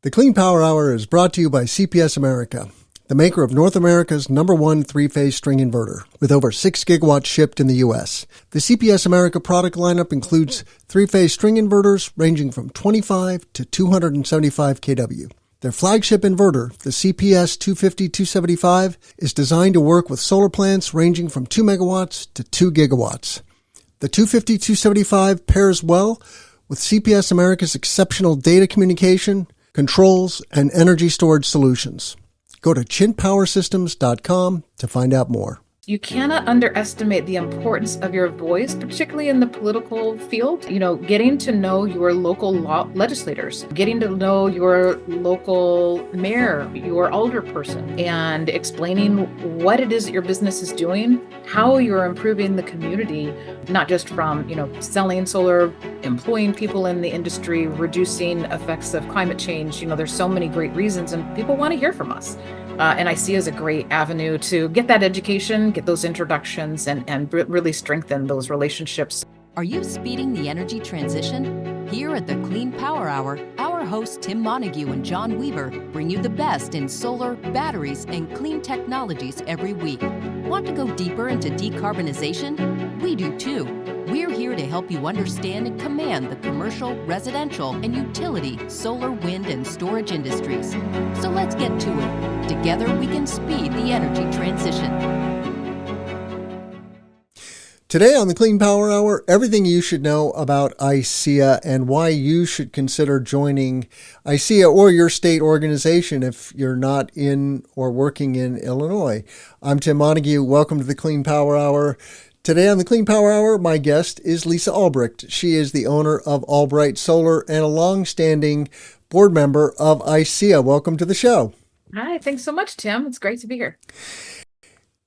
The Clean Power Hour is brought to you by CPS America, the maker of North America's #1 three-phase string inverter, with over 6 gigawatts shipped in the U.S. The CPS America product lineup includes three-phase string inverters ranging from 25 to 275 kW. Their flagship inverter, the CPS 250-275, is designed to work with solar plants ranging from 2 megawatts to 2 gigawatts. The 250-275 pairs well with CPS America's exceptional data communication, controls, and energy storage solutions. Go to chintpowersystems.com to find out more. You cannot underestimate the importance of your voice, particularly in the political field. Getting to know your local legislators, getting to know your local mayor, your alderperson, and explaining what it is that your business is doing, how you're improving the community, not just from, selling solar, employing people in the industry, reducing effects of climate change. There's so many great reasons, and people want to hear from us. And ISEA is a great avenue to get that education, get those introductions, and really strengthen those relationships. Are you speeding the energy transition? Here at the Clean Power Hour, our hosts Tim Montague and John Weaver bring you the best in solar, batteries, and clean technologies every week. Want to go deeper into decarbonization? We do too. We're here to help you understand and command the commercial, residential, and utility solar, wind, and storage industries. So let's get to it. Together we can speed the energy transition. Today on the Clean Power Hour, everything you should know about ISEA and why you should consider joining ISEA or your state organization if you're not in or working in Illinois. I'm Tim Montague. Welcome to the Clean Power Hour. Today on the Clean Power Hour, my guest is Lisa Albrecht. She is the owner of Albrecht Solar and a long-standing board member of ISEA. Welcome to the show. Hi, thanks so much, Tim. It's great to be here.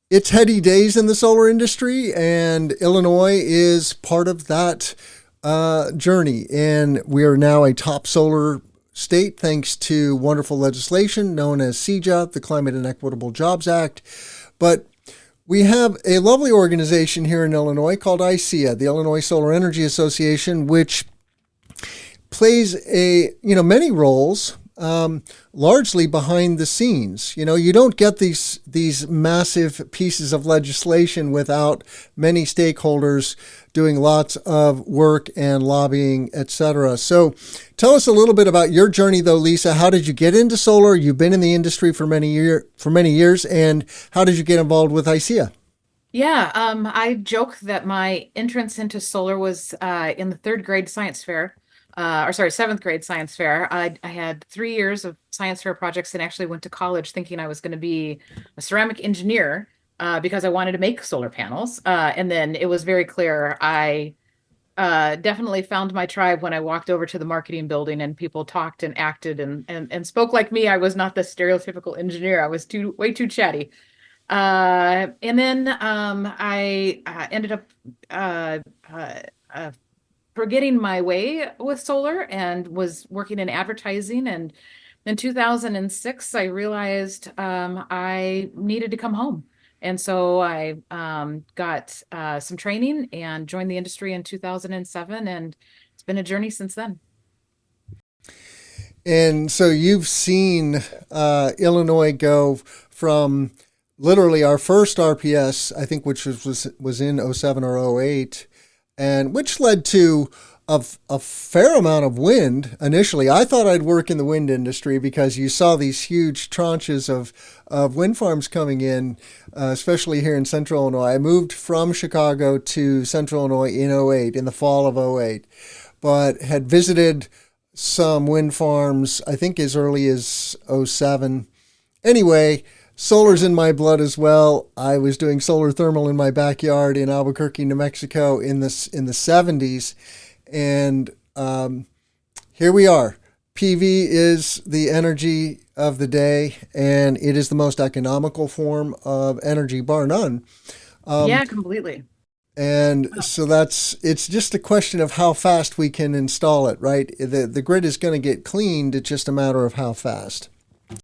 It's heady days in the solar industry, and Illinois is part of that journey. And we are now a top solar state thanks to wonderful legislation known as CEJA, the Climate and Equitable Jobs Act. But we have a lovely organization here in Illinois called ISEA, the Illinois Solar Energy Association, which plays many roles, largely behind the scenes. You don't get these massive pieces of legislation without many stakeholders doing lots of work and lobbying, etc. So tell us a little bit about your journey, though, Lisa. How did you get into solar? You've been in the industry for many years, and how did you get involved with ISEA? Yeah, I joke that my entrance into solar was in the seventh grade science fair. I had 3 years of science fair projects and actually went to college thinking I was going to be a ceramic engineer because I wanted to make solar panels. And then it was very clear I definitely found my tribe when I walked over to the marketing building and people talked and acted and spoke like me. I was not the stereotypical engineer. I was way too chatty. And then I ended up forgetting my way with solar and was working in advertising. And in 2006, I realized I needed to come home. And so I got some training and joined the industry in 2007. And it's been a journey since then. And so you've seen Illinois go from literally our first RPS, I think, which was in 07 or 08, and which led to a fair amount of wind initially. I thought I'd work in the wind industry because you saw these huge tranches of wind farms coming in, especially here in Central Illinois. I moved from Chicago to Central Illinois in 08, in the fall of 08, but had visited some wind farms, I think as early as 07. Anyway, solar's in my blood as well. I was doing solar thermal in my backyard in Albuquerque, New Mexico in the 70s. And here we are. PV is the energy of the day, and it is the most economical form of energy, bar none. Yeah, completely. And so it's just a question of how fast we can install it, right? The grid is going to get cleaned. It's just a matter of how fast.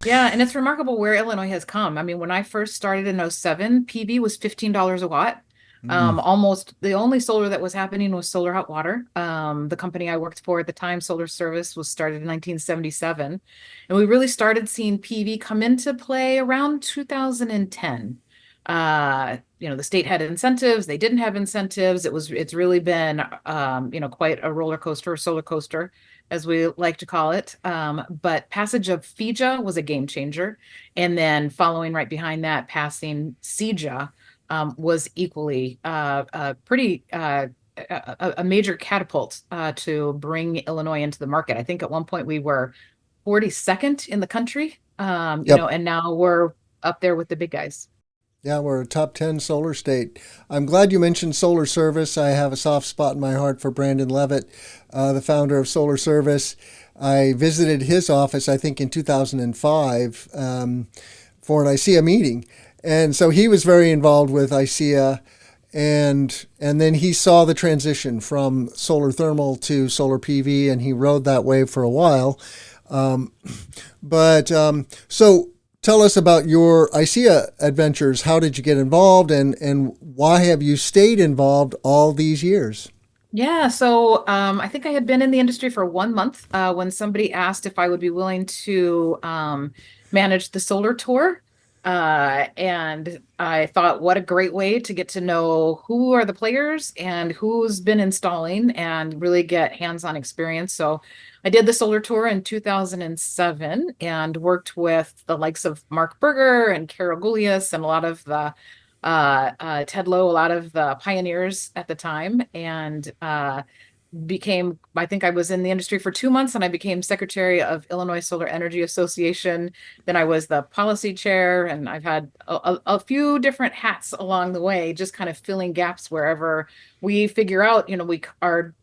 Yeah, and it's remarkable where Illinois has come. I mean, when I first started in 07, PV was $15 a watt. Mm. Almost the only solar that was happening was solar hot water. The company I worked for at the time, Solar Service, was started in 1977. And we really started seeing PV come into play around 2010. The state had incentives, they didn't have incentives. It's really been, quite a roller coaster, solar coaster, as we like to call it. But passage of FEJA was a game changer. And then following right behind that, passing CEJA was equally pretty a major catapult to bring Illinois into the market. I think at one point we were 42nd in the country, Yep. and now we're up there with the big guys. Yeah, we're a top 10 solar state. I'm glad you mentioned Solar Service. I have a soft spot in my heart for Brandon Levitt, the founder of Solar Service. I visited his office, I think, in 2005 for an ISEA meeting. And so he was very involved with ISEA. And then he saw the transition from solar thermal to solar PV, and he rode that wave for a while. So tell us about your ISEA adventures. How did you get involved, and why have you stayed involved all these years? Yeah, so I think I had been in the industry for 1 month when somebody asked if I would be willing to manage the solar tour. And I thought, what a great way to get to know who are the players and who's been installing and really get hands-on experience. So I did the solar tour in 2007 and worked with the likes of Mark Berger and Carol Gulius and a lot of the Ted Lowe, a lot of the pioneers at the time, and I think I was in the industry for 2 months, and I became secretary of Illinois Solar Energy Association. Then I was the policy chair, and I've had a few different hats along the way, just kind of filling gaps wherever we figure out, we are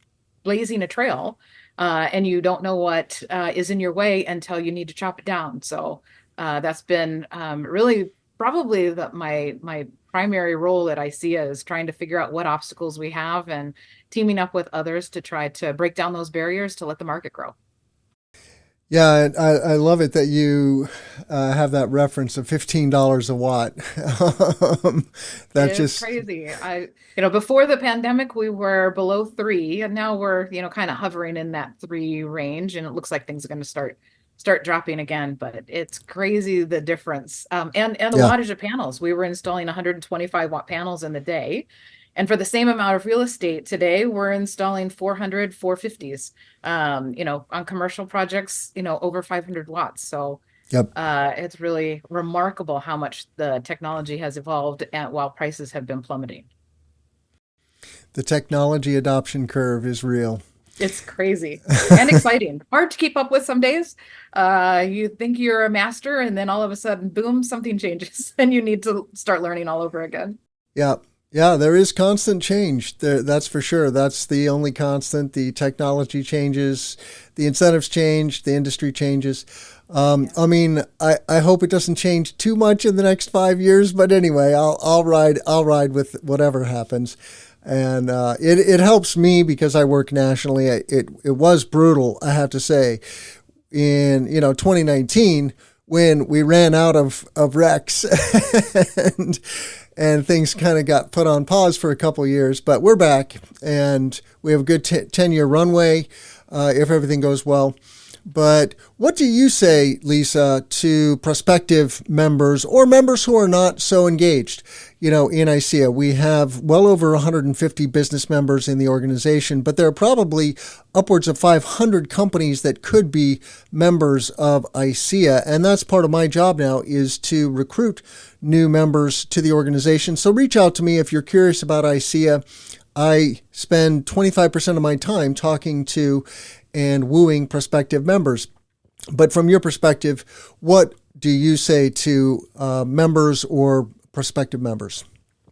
blazing a trail, and you don't know what is in your way until you need to chop it down. So that's been really probably my primary role at ISEA is trying to figure out what obstacles we have and teaming up with others to try to break down those barriers to let the market grow. Yeah, I love it that you have that reference of $15 a watt. That's It's just, crazy. Before the pandemic, we were below 3, and now we're, kind of hovering in that 3 range, and it looks like things are going to start dropping again, but it's crazy the difference. And the yeah. wattage of panels. We were installing 125 watt panels in the day. And for the same amount of real estate today, we're installing 400, 450s, on commercial projects, over 500 watts. So Yep. it's really remarkable how much the technology has evolved while prices have been plummeting. The technology adoption curve is real. It's crazy and exciting. Hard to keep up with some days. You think you're a master, and then all of a sudden, boom, something changes, and you need to start learning all over again. Yeah. Yeah, there is constant change. That's for sure. That's the only constant. The technology changes, the incentives change, the industry changes. I mean, I hope it doesn't change too much in the next 5 years, but anyway, I'll ride with whatever happens. And it helps me because I work nationally. It was brutal, I have to say, in 2019 when we ran out of recs and things kind of got put on pause for a couple of years. But we're back, and we have a good 10-year runway if everything goes well. But what do you say, Lisa, to prospective members or members who are not so engaged? In ISEA, we have well over 150 business members in the organization, but there are probably upwards of 500 companies that could be members of ISEA. And that's part of my job now, is to recruit new members to the organization. So reach out to me if you're curious about ISEA. I spend 25% of my time talking to and wooing prospective members. But from your perspective, what do you say to members or prospective members?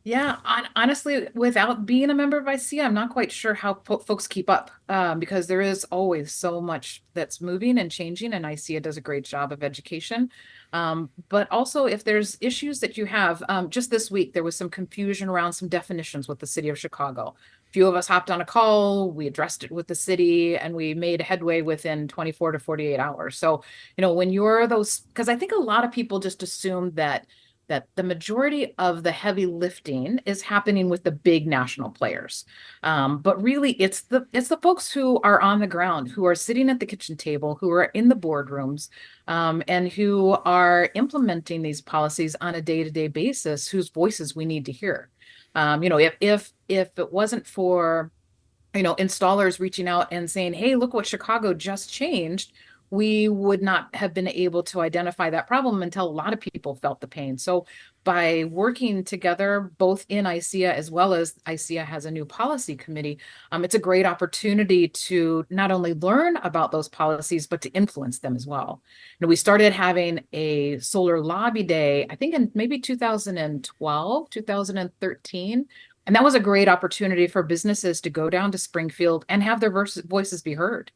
Yeah, honestly, without being a member of ICEA, I'm not quite sure how folks keep up because there is always so much that's moving and changing, and ICEA does a great job of education. But also, if there's issues that you have, just this week, there was some confusion around some definitions with the city of Chicago. A few of us hopped on a call, we addressed it with the city, and we made headway within 24 to 48 hours. So, when you're those, because I think a lot of people just assume that that the majority of the heavy lifting is happening with the big national players. But really, it's the folks who are on the ground, who are sitting at the kitchen table, who are in the boardrooms, and who are implementing these policies on a day-to-day basis, whose voices we need to hear. If it wasn't for installers reaching out and saying, hey, look what Chicago just changed, we would not have been able to identify that problem until a lot of people felt the pain. So by working together, both in ISEA as well as ISEA has a new policy committee, it's a great opportunity to not only learn about those policies, but to influence them as well. We started having a solar lobby day, I think in maybe 2012, 2013. And that was a great opportunity for businesses to go down to Springfield and have their voices be heard.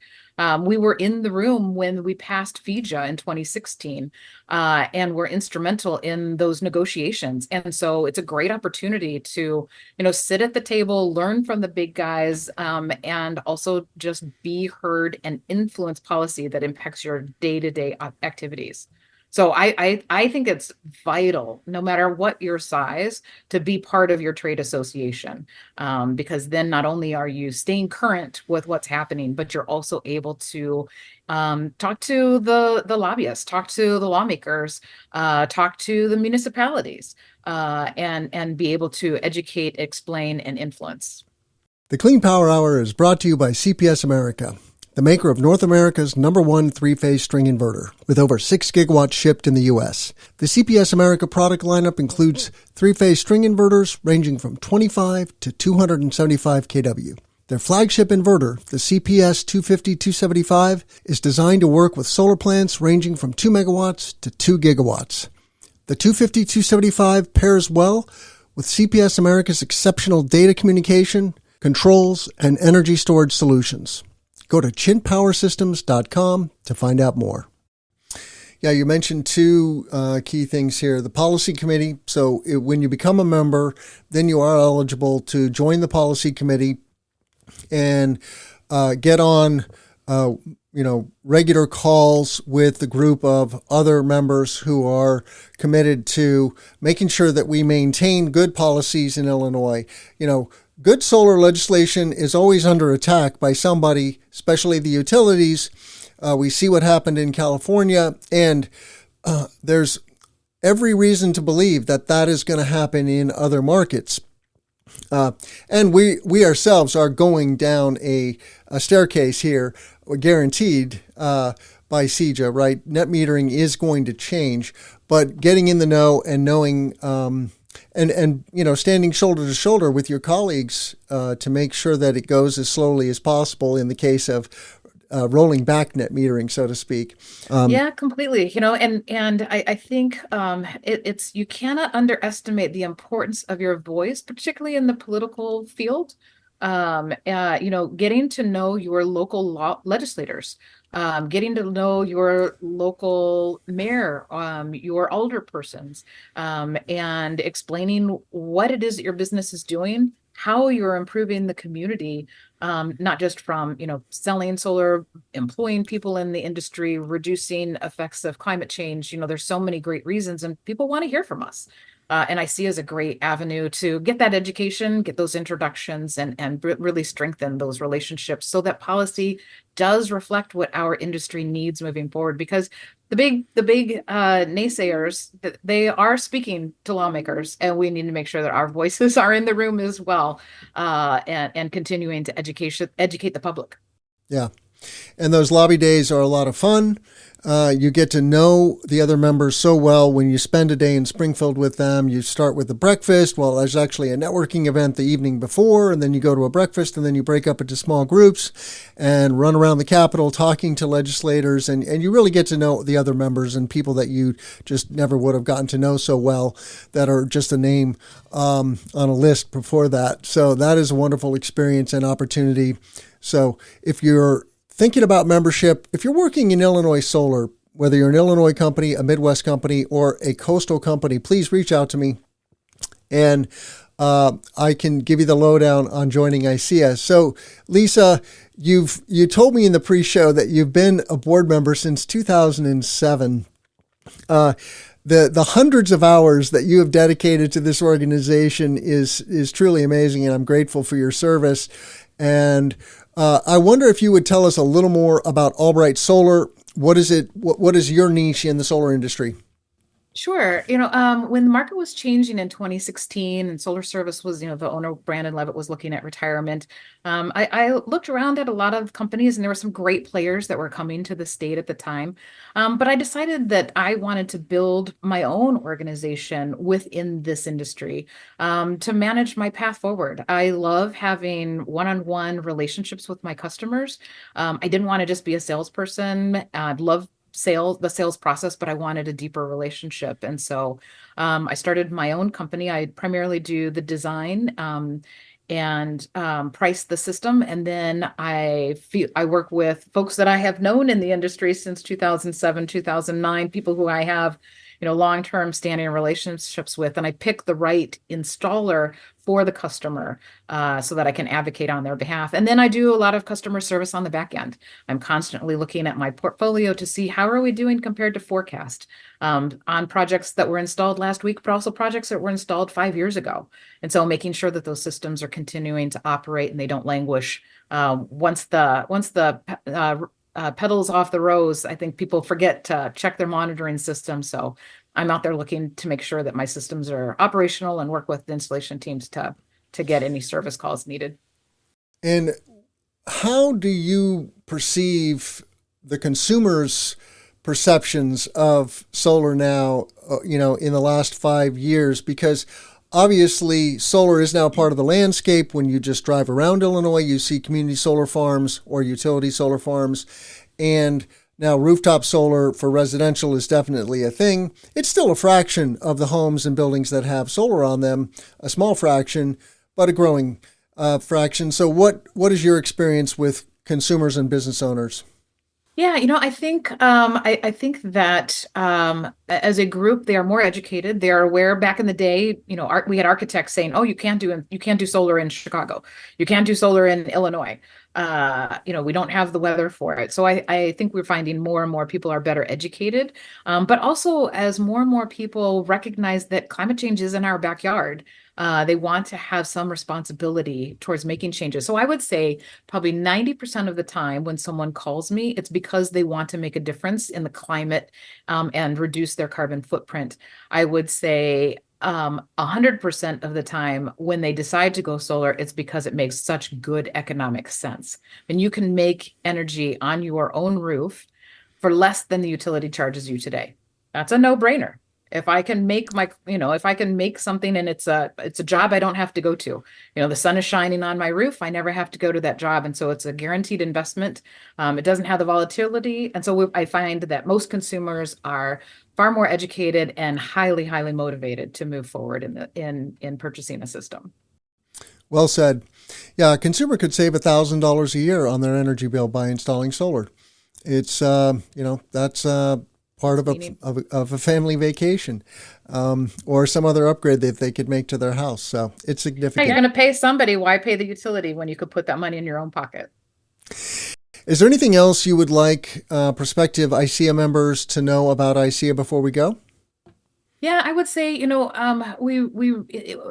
We were in the room when we passed CEJA in 2016, and were instrumental in those negotiations. And so it's a great opportunity to, sit at the table, learn from the big guys, and also just be heard and influence policy that impacts your day-to-day activities. So I think it's vital, no matter what your size, to be part of your trade association, because then not only are you staying current with what's happening, but you're also able to talk to the lobbyists, talk to the lawmakers, talk to the municipalities, and be able to educate, explain, and influence. The Clean Power Hour is brought to you by CPS America, the maker of North America's #1 three-phase string inverter, with over 6 gigawatts shipped in the U.S. The CPS America product lineup includes three-phase string inverters ranging from 25 to 275 kW. Their flagship inverter, the CPS 250-275, is designed to work with solar plants ranging from 2 megawatts to 2 gigawatts. The 250-275 pairs well with CPS America's exceptional data communication, controls, and energy storage solutions. Go to chintpowersystems.com to find out more. Yeah, you mentioned two key things here. The policy committee. So when you become a member, then you are eligible to join the policy committee and get on, regular calls with the group of other members who are committed to making sure that we maintain good policies in Illinois. Good solar legislation is always under attack by somebody, especially the utilities. We see what happened in California, and there's every reason to believe that that is going to happen in other markets. And we ourselves are going down a staircase here, guaranteed by CEJA, right? Net metering is going to change, but getting in the know and knowing and standing shoulder to shoulder with your colleagues to make sure that it goes as slowly as possible in the case of rolling back net metering, so to speak. Yeah, completely. And I think it's you cannot underestimate the importance of your voice, particularly in the political field. Getting to know your local legislators, getting to know your local mayor, your alderpersons, and explaining what it is that your business is doing, how you're improving the community, not just from, selling solar, employing people in the industry, reducing effects of climate change. There's so many great reasons, and people want to hear from us. And I see as a great avenue to get that education, get those introductions, and really strengthen those relationships so that policy does reflect what our industry needs moving forward. Because the big naysayers, they are speaking to lawmakers, and we need to make sure that our voices are in the room as well, and continuing to educate the public. Yeah. And those lobby days are a lot of fun. You get to know the other members so well when you spend a day in Springfield with them. You start with a breakfast. Well, there's actually a networking event the evening before, and then you go to a breakfast, and then you break up into small groups and run around the Capitol talking to legislators. And you really get to know the other members and people that you just never would have gotten to know so well that are just a name on a list before that. So that is a wonderful experience and opportunity. So if you're thinking about membership, if you're working in Illinois solar, whether you're an Illinois company, a Midwest company, or a coastal company, please reach out to me, and I can give you the lowdown on joining ISEA. So, Lisa, you told me in the pre-show that you've been a board member since 2007. the hundreds of hours that you have dedicated to this organization is truly amazing, and I'm grateful for your service. And I wonder if you would tell us a little more about Albrecht Solar. What is it? What is your niche in the solar industry? Sure. When the market was changing in 2016 and Solar Service was, the owner, Brandon Levitt, was looking at retirement, I looked around at a lot of companies and there were some great players that were coming to the state at the time. But I decided that I wanted to build my own organization within this industry to manage my path forward. I love having one-on-one relationships with my customers. I didn't want to just be a salesperson. I'd love the sales process, but I wanted a deeper relationship. And so I started my own company. I primarily do the design and price the system. And then I work with folks that I have known in the industry since 2007, 2009, people who I have long-term standing relationships with, and I pick the right installer for the customer so that I can advocate on their behalf. And then I do a lot of customer service on the back end. I'm constantly looking at my portfolio to see how are we doing compared to forecast on projects that were installed last week, but also projects that were installed 5 years ago. And so making sure that those systems are continuing to operate and they don't languish. Once the pedals off the rose, I think people forget to check their monitoring system. So I'm out there looking to make sure that my systems are operational and work with the installation teams to get any service calls needed. And how do you perceive the consumer's perceptions of solar now, in the last 5 years? Because obviously, solar is now part of the landscape. When you just drive around Illinois, you see community solar farms or utility solar farms. And now rooftop solar for residential is definitely a thing. It's still a fraction of the homes and buildings that have solar on them, a small fraction, but a growing fraction. So what is your experience with consumers and business owners? Yeah, I think I think that as a group, they are more educated. They are aware. Back in the day, we had architects saying, "Oh, you can't do solar in Chicago. You can't do solar in Illinois. We don't have the weather for it." So I think we're finding more and more people are better educated. But also, as more and more people recognize that climate change is in our backyard, they want to have some responsibility towards making changes. So I would say probably 90% of the time when someone calls me, it's because they want to make a difference in the climate and reduce their carbon footprint. I would say 100% of the time when they decide to go solar, it's because it makes such good economic sense. And you can make energy on your own roof for less than the utility charges you today. That's a no-brainer. If I can make if I can make something and it's a job I don't have to go to, the sun is shining on my roof, I never have to go to that job. And so it's a guaranteed investment. It doesn't have the volatility. And so I find that most consumers are far more educated and highly, highly motivated to move forward in purchasing a system. Well said. Yeah, a consumer could save $1,000 a year on their energy bill by installing solar. It's, that's part of a family vacation or some other upgrade that they could make to their house. So it's significant. Hey, you're going to pay somebody. Why pay the utility when you could put that money in your own pocket? Is there anything else you would like prospective ISEA members to know about ISEA before we go? Yeah, I would say,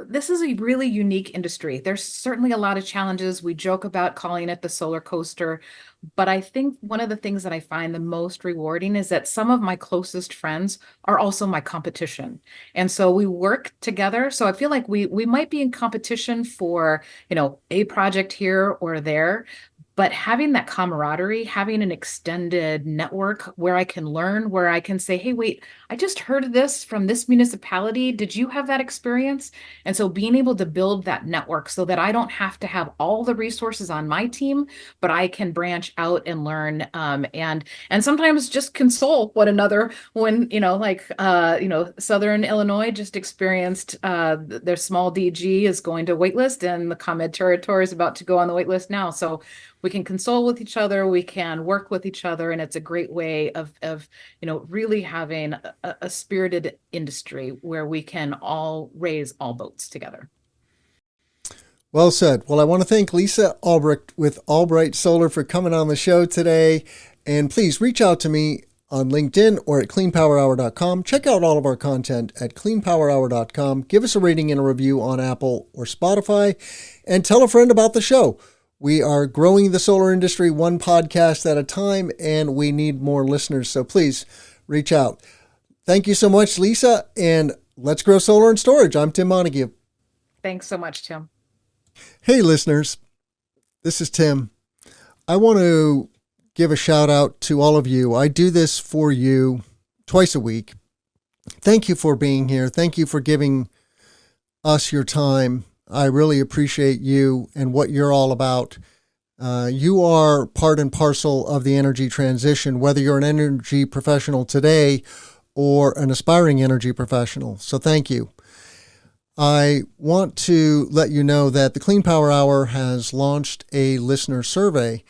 this is a really unique industry. There's certainly a lot of challenges. We joke about calling it the solar coaster, but I think one of the things that I find the most rewarding is that some of my closest friends are also my competition. And so we work together. So I feel like we might be in competition for, a project here or there. But having that camaraderie, having an extended network where I can learn, where I can say, hey, wait, I just heard this from this municipality. Did you have that experience? And so being able to build that network so that I don't have to have all the resources on my team, but I can branch out and learn and sometimes just console one another when, Southern Illinois just experienced their small DG is going to waitlist and the ComEd territory is about to go on the waitlist now. So we can console with each other, we can work with each other, and it's a great way of really having a spirited industry where we can all raise all boats together. Well said. Well, I want to thank Lisa Albrecht with Albrecht Solar for coming on the show today. And please reach out to me on LinkedIn or at cleanpowerhour.com. Check out all of our content at cleanpowerhour.com. Give us a rating and a review on Apple or Spotify, and tell a friend about the show. We are growing the solar industry one podcast at a time, and we need more listeners, so please reach out. Thank you so much, Lisa, and let's grow solar and storage. I'm Tim Montague. Thanks so much, Tim. Hey, listeners. This is Tim. I want to give a shout out to all of you. I do this for you twice a week. Thank you for being here. Thank you for giving us your time. I really appreciate you and what you're all about. You are part and parcel of the energy transition, whether you're an energy professional today or an aspiring energy professional. So thank you. I want to let you know that the Clean Power Hour has launched a listener survey,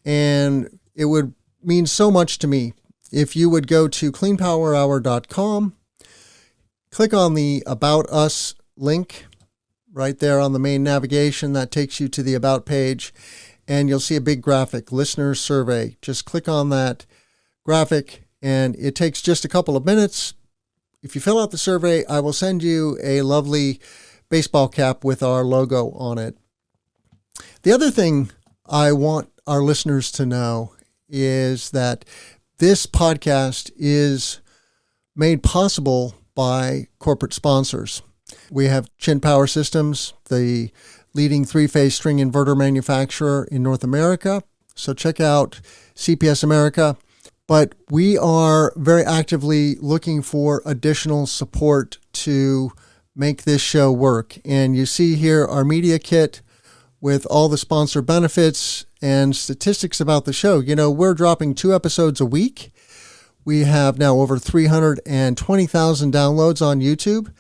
and it would mean so much to me if you would go to cleanpowerhour.com, click on the About Us link right there on the main navigation. That takes you to the About page, and you'll see a big graphic, Listener Survey. Just click on that graphic, and it takes just a couple of minutes. If you fill out the survey, I will send you a lovely baseball cap with our logo on it. The other thing I want our listeners to know is that this podcast is made possible by corporate sponsors. We have Chin Power Systems, the leading three-phase string inverter manufacturer in North America. So check out CPS America. But we are very actively looking for additional support to make this show work. And you see here our media kit with all the sponsor benefits and statistics about the show. You know, we're dropping 2 episodes a week. We have now over 320,000 downloads on YouTube,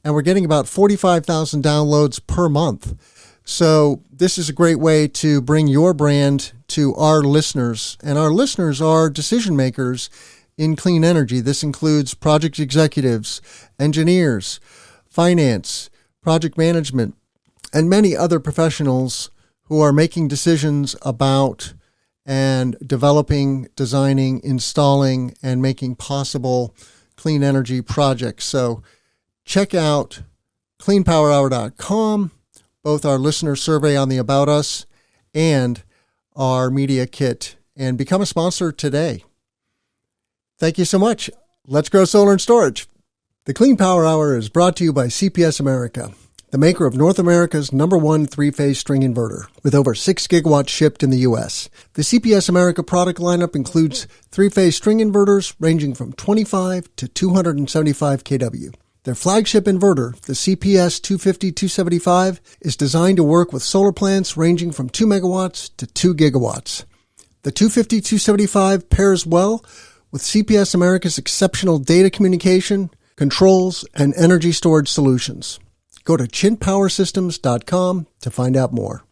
and we're getting about 45,000 downloads per month. So this is a great way to bring your brand to our listeners, and our listeners are decision makers in clean energy. This includes project executives, engineers, finance, project management, and many other professionals who are making decisions about and developing, designing, installing, and making possible clean energy projects. So check out cleanpowerhour.com, both our listener survey on the About Us and our media kit, and become a sponsor today. Thank you so much. Let's grow solar and storage. The Clean Power Hour is brought to you by CPS America, the maker of North America's #1 three-phase string inverter, with over 6 gigawatts shipped in the U.S. The CPS America product lineup includes three-phase string inverters ranging from 25 to 275 kW. Their flagship inverter, the CPS 250-275, is designed to work with solar plants ranging from 2 megawatts to 2 gigawatts. The 250-275 pairs well with CPS America's exceptional data communication, controls, and energy storage solutions. Go to chinpowersystems.com to find out more.